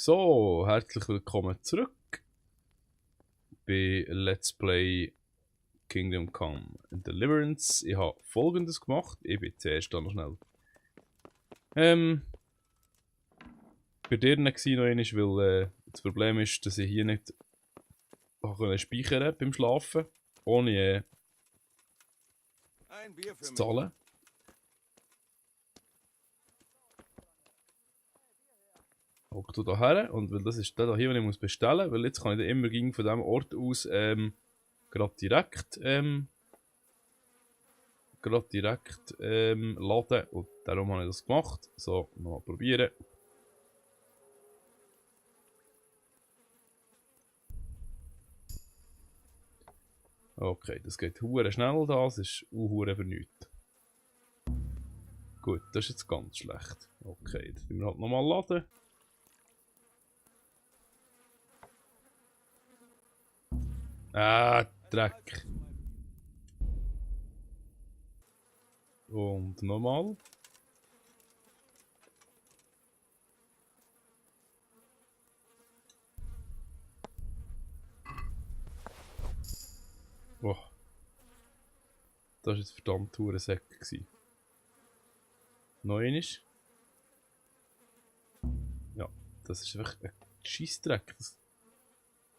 So, herzlich willkommen zurück bei Let's Play Kingdom Come Deliverance. Ich habe Folgendes gemacht. Ich bin zuerst noch schnell bei dir noch einmal, weil das Problem ist, dass ich hier nicht speichern beim Schlafen, ohne zu zahlen. Hock du da her, und weil das ist der hier, den ich muss bestellen, weil jetzt kann ich dann immer von diesem Ort aus gerade direkt laden, und darum habe ich das gemacht. So, nochmal probieren. Okay, das geht hure schnell, das ist hure für nichts. Gut, das ist jetzt ganz schlecht. Okay, jetzt müssen wir halt nochmal laden. Ah, Dreck. Und nochmal. Oh. Das war jetzt verdammt hure Säck. Noch einmal. Ja, das ist einfach ein Scheissdreck.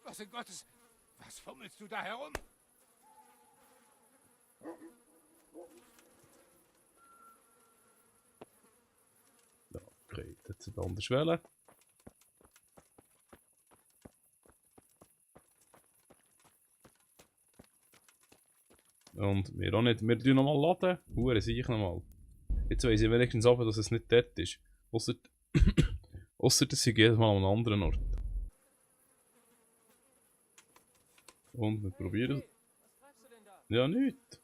Was in Gottes... Was fummelst du da herum? Ja, okay, jetzt eine andere Schwelle. Und wir auch nicht. Wir tun nochmal laden. Hure sicher nochmal. Jetzt weiss ich wenigstens aber, dass es nicht dort ist. Ausser dass ich jedes Mal an einem anderen Ort. Und wir probieren es. Ja, nichts.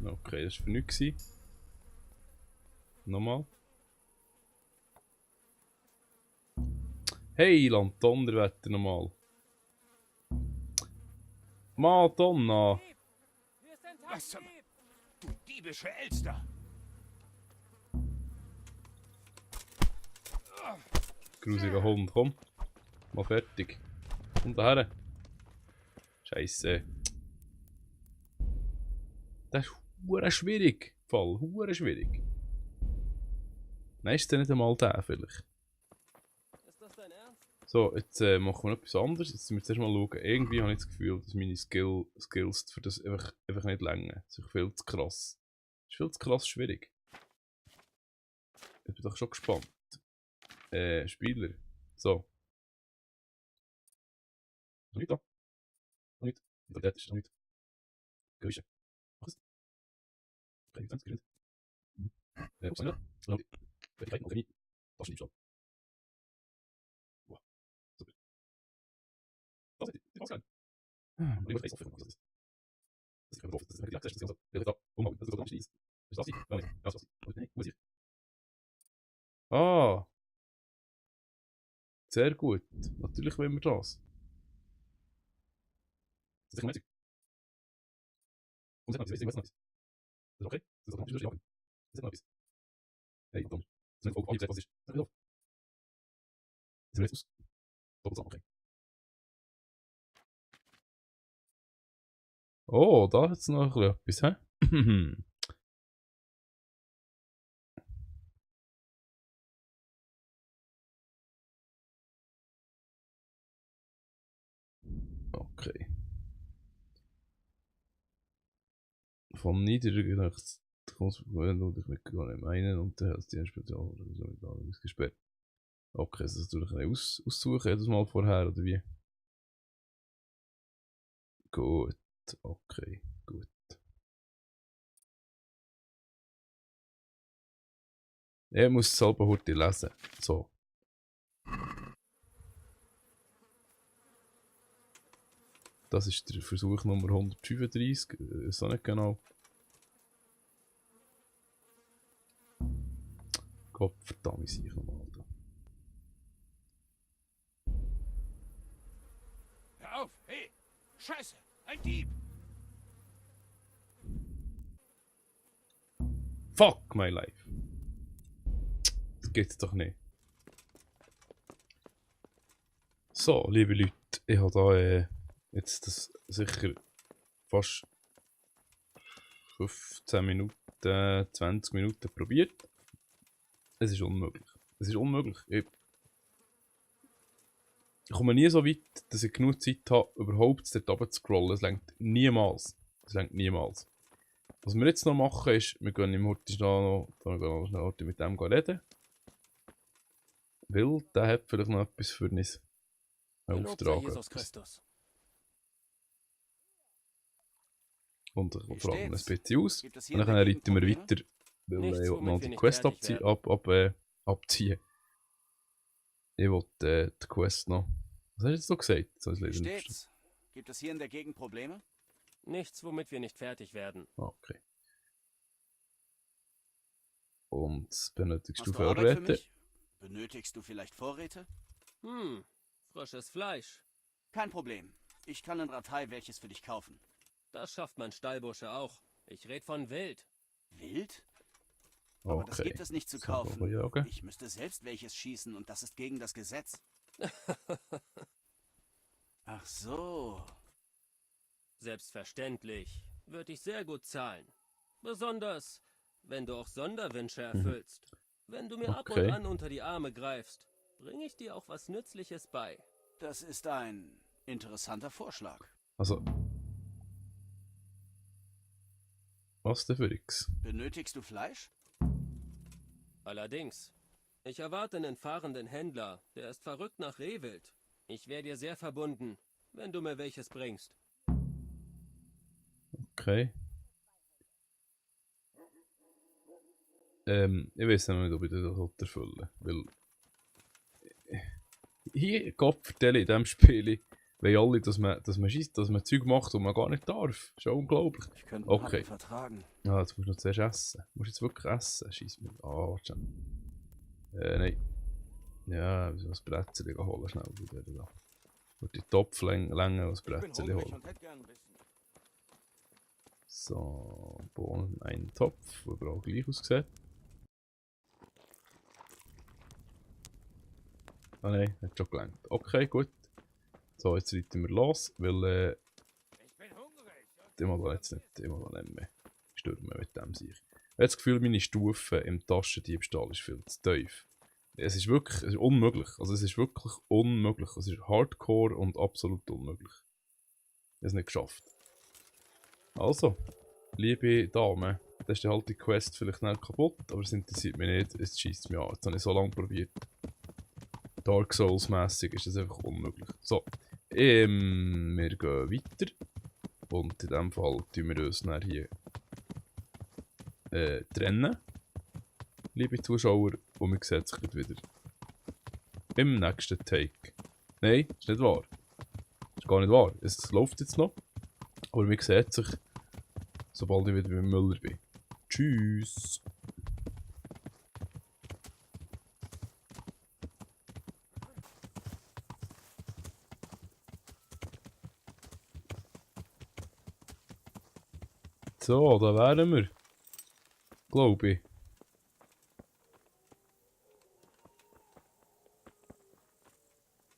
Okay, das war für nichts. Nochmal. Hey, Land Donnerwetter nochmal. Madonna! Was zum... Du diebische Elster! Grusiger Hund, komm. Mal fertig. Komm daher. Scheisse. Das ist hure schwierig. Fall, hure schwierig. Nein, ist es nicht einmal der vielleicht. Ist das dein Ernst? So, jetzt machen wir etwas anderes. Jetzt müssen wir zuerst mal schauen. Irgendwie habe ich das Gefühl, dass meine Skills für das einfach nicht länger. Das ist viel zu krass. Das ist viel zu krass schwierig. Ich bin doch schon gespannt. Spieler. So. Noch nicht da. Noch nicht. Qualität ist noch nicht. Gewische. Mach es. Okay, ganz gerät. Was haben wir da? Fertigkeit, Alchemie. Taschendiebstahl. Wow. Super. Das ist die Ausgabe. Und ich weiß auch, was das ist. Das ist kein Profi. Das ist eine direkte Station. Der da. Umhauen. Das ist sogar nicht. Ist das die? Nein, nein. Das ist das. Nein, wo ist ich? Ah. Sehr gut. Natürlich wollen wir das. Das ist nicht und das ist noch etwas. Das ist okay. Das ist noch etwas. Das ist noch etwas. Hey, Tom. Das ist nicht voll. Was ist? Das ist doch. Das ist jetzt aus. Okay. Oh, da hat es noch etwas, hä? Okay. Von niedriger rechts kommst du dich mit gar nicht meinen und der hast die Spezial oder so mit alles gesperrt. Okay, also das tue ich aussuchen jedes Mal vorher, oder wie? Gut, okay, gut. Er muss es selber heute lesen. So. Das ist der Versuch Nummer 135, ist auch nicht genau. Gott verdammt, ich nochmal. Hör auf! Hey! Scheiße! Ein Dieb! Fuck my life. Das geht's doch nicht. So, liebe Leute, ich habe da jetzt das sicher fast 15 Minuten, 20 Minuten probiert. Es ist unmöglich. Es ist unmöglich. Ich komme nie so weit, dass ich genug Zeit habe, überhaupt dort runter zu scrollen. Es reicht niemals. Es reicht niemals. Was wir jetzt noch machen ist, wir gehen im Horti noch mit dem reden. Weil der hat vielleicht noch etwas für uns Gelobt sei Auftrag. Jesus Christus. Und Wie vor allem ein steht's? bisschen aus. Gibt es Und hier dann in der reiten wir Gegend weiter, weil Nichts, ich will womit noch wir die nicht Quest fertig abziehen. Ich will die Quest noch. Was hast du jetzt noch gesagt? Das habe ich Wie leider nicht verstanden. steht's? Gibt es hier in der Gegend Probleme? Nichts, womit wir nicht fertig werden. Ah, okay. Und benötigst Hast du du Arbeit für Vorräte? mich? Benötigst du vielleicht Vorräte? Frisches Fleisch. Kein Problem. Ich kann in Ratei welches für dich kaufen. Das schafft mein Stallbursche auch. Ich red von Wild. Wild? Aber das Okay. gibt es nicht zu So, kaufen. jagen. Ich müsste selbst welches schießen und das ist gegen das Gesetz. Ach so. Selbstverständlich. Würde ich sehr gut zahlen. Besonders, wenn du auch Sonderwünsche erfüllst. Wenn du mir ab und Okay. an unter die Arme greifst, bringe ich dir auch was Nützliches bei. Das ist ein interessanter Vorschlag. Also. Was denn für X? Benötigst du Fleisch? Allerdings. Ich erwarte einen fahrenden Händler, der ist verrückt nach Rehwild. Ich wäre dir sehr verbunden, wenn du mir welches bringst. Okay. Ich weiß noch nicht, ob ich das erfüllen will. Weil. Hier, Gott vertelle in diesem Spiel, weil alle, dass man schießt, dass man Zeug macht, und man gar nicht darf. Ist ja unglaublich. Ich könnte Okay. Happen vertragen. Ja, jetzt musst du noch zuerst essen. Du musst jetzt wirklich essen. Scheiß mir. Ah, warte schon. Nein. Ja, wir müssen das Brettchen holen, schnell wieder da. Und die Topflänge das Brettchen holen. und hätte gern ein bisschen. So, bohren einen Topf, der überall gleich aussieht. Ah nein, hat schon gelangt. Okay, gut. So, jetzt reiten wir los, weil Ich bin hungrig. ich mag da jetzt nicht, mehr stürmen mit dem sich. Ich habe das Gefühl, meine Stufe im Taschendiebstahl ist viel zu tief. Es ist wirklich unmöglich. Also es ist wirklich unmöglich. Es ist hardcore und absolut unmöglich. Ich habe es nicht geschafft. Also, liebe Damen, das ist halt die Quest vielleicht nicht kaputt, aber es interessiert mich nicht, es schießt mich an. Jetzt habe ich so lange probiert. Dark Souls mäßig ist das einfach unmöglich. So, wir gehen weiter. Und in dem Fall tun wir uns dann hier trennen. Liebe Zuschauer, und wir sehen sich wieder im nächsten Take. Nein, ist nicht wahr. Ist gar nicht wahr. Es läuft jetzt noch. Aber wir sehen sich, sobald ich wieder beim Müller bin. Tschüss. So, da wären wir. Glaube ich.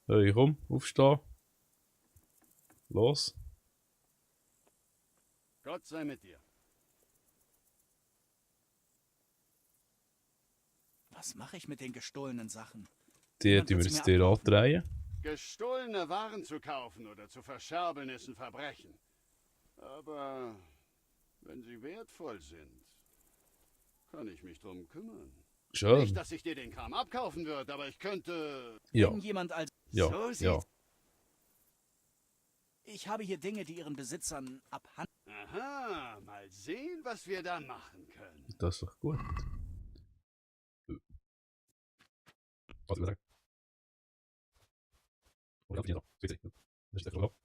Hey, komm, aufstehen. Los. Gott sei mit dir. Was mache ich mit den gestohlenen Sachen? Die Jemand tun wir wird's jetzt mir dir abkaufen. andrehen. Gestohlene Waren zu kaufen oder zu verscherbeln ist ein Verbrechen. Aber wenn sie wertvoll sind, kann ich mich drum kümmern. Schön. Nicht, dass ich dir den Kram abkaufen würde, aber ich könnte... Ja, Wenn jemand als... ja, So ja. sieht's. Ich habe hier Dinge, die ihren Besitzern abhanden. Aha, mal sehen, was wir da machen können. Das ist doch gut. Was soll ich sagen? Oder ja, das ist der Verlauf.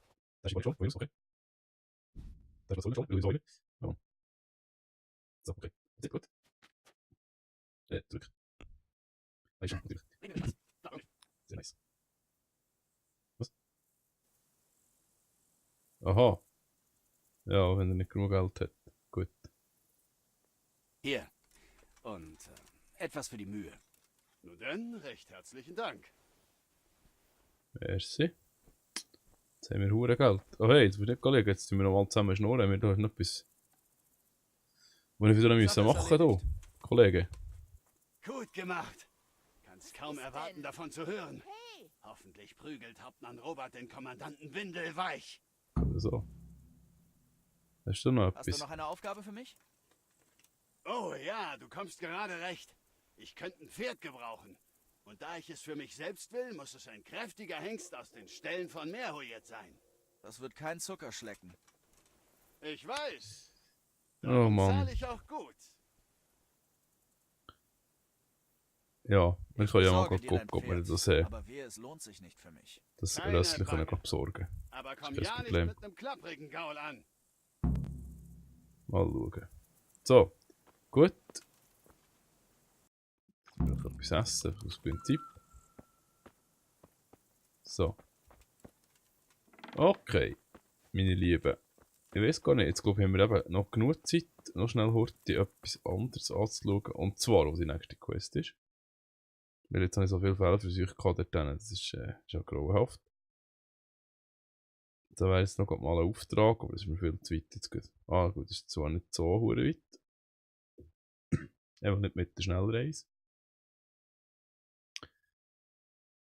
Das ist schon, okay. Das ist schon, Säule. Ja. So, okay. Das ist gut. Zurück. Ah, schon, natürlich. Sehr nice. Was? Aha. Ja, wenn er nicht genug Geld hat. Gut. Hier. und etwas für die Mühe. Nun denn, recht herzlichen Dank. Merci. Jetzt haben wir hure Geld. Oh hey, jetzt wird nicht gelegen. Jetzt tun wir noch mal zusammen schnurren. Wir haben noch etwas, was ich wieder müssen machen hier, Kollege. Gut gemacht. Kannst kaum erwarten, davon zu hören. Hoffentlich prügelt Hauptmann Robert den Kommandanten windelweich. So. Hast du noch Hast du etwas? noch eine Aufgabe für mich? Oh ja, du kommst gerade recht. Ich könnte ein Pferd gebrauchen. Und da ich es für mich selbst will, muss es ein kräftiger Hengst aus den Ställen von Merhoyet sein. Das wird kein Zucker schlecken. Ich weiß. Oh Darum Mann. zahle ich auch gut. Ja, wir können ja mal Besorge dir gucken, dein ob wir Pferd, das sehen. Aber wehe, es lohnt sich nicht für mich. Das Keine Rössli können Bange. wir besorgen. Aber komm Das ist ja kein nicht Problem. mit einem klapprigen Gaul an. Mal schauen. So, gut. Jetzt will ich etwas essen, aus Prinzip. So. Okay, meine Lieben. Ich weiß gar nicht, jetzt glaube ich, haben wir eben noch genug Zeit, noch schnell heute etwas anderes anzuschauen. Und zwar, was die nächste Quest ist. Weil jetzt habe ich so viele Fälle für euch gehabt dort hinten. Das ist ja grauenhaft. Da wäre jetzt noch mal ein Auftrag, aber das ist mir viel zu weit jetzt gut. Ah gut, das ist zwar nicht so hure weit. Einfach nicht mit der Schnellreise.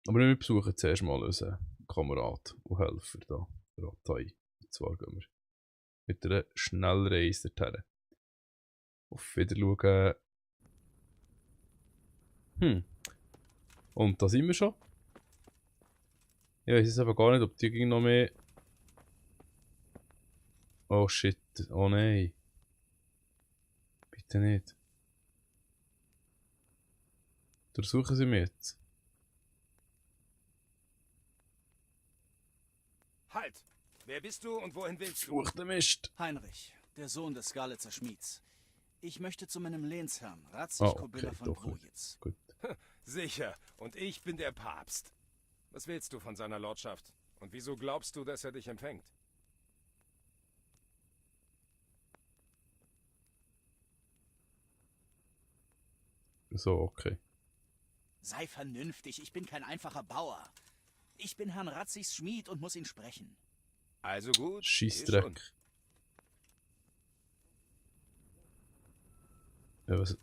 Aber wir besuchen zuerst mal unseren Kamerad und Helfer da, Ratai. Und zwar gehen wir mit einer Schnellreise dorthin. Auf Wiederschauen. Und da sind wir schon. Ich weiß jetzt aber gar nicht, ob die noch mehr... Oh shit, oh nein. Bitte nicht. Durchsuchen Sie mich jetzt. Halt! Wer bist du und wohin willst du? Durch den Mist. Heinrich, der Sohn des Skalitzer Schmieds. Ich möchte zu meinem Lehnsherrn, Ratzig Ah, Kobilla okay, von doch nicht. Grojitz. Gut. Sicher. Und ich bin der Papst. Was willst du von seiner Lordschaft? Und wieso glaubst du, dass er dich empfängt? So, okay. Sei vernünftig, ich bin kein einfacher Bauer. Ich bin Herrn Ratzigs Schmied und muss ihn sprechen. Also gut. geh schon. Scheissdreck. Ja, was...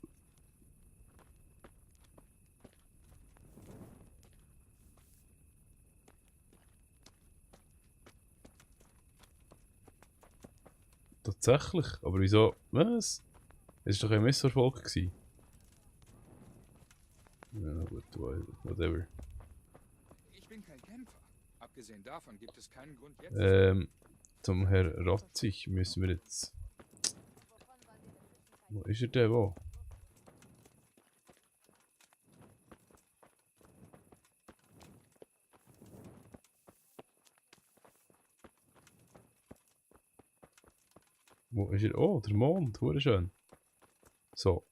Tatsächlich? Aber wieso? Was? Es war doch ein Misserfolg gewesen. Ja gut, whatever. Ich bin kein Kämpfer. Abgesehen davon gibt es keinen Grund jetzt. Zum Herr Ratzig müssen wir jetzt... Wo ist er denn? Wo? Wo ist er? Oh, der Mond, hure schön. So,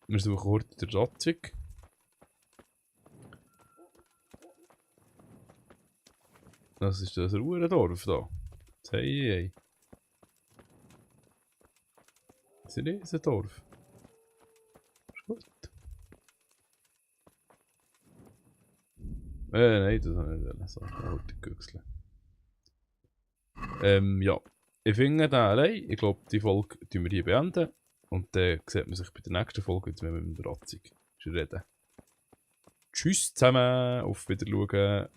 wir suchen heute den Ratzig. Das ist das Ruhrendorf da. Hey. Das ist ein Riesendorf. Ist gut. Nein, das habe ich nicht wollen. So, heute güchseln. Ja. Ich finde den allein. Ich glaube, die Folge tun wir hier beenden. Und dann sieht man sich bei der nächsten Folge, jetzt mit dem Ratzig reden. Tschüss zusammen, auf Wiedersehen.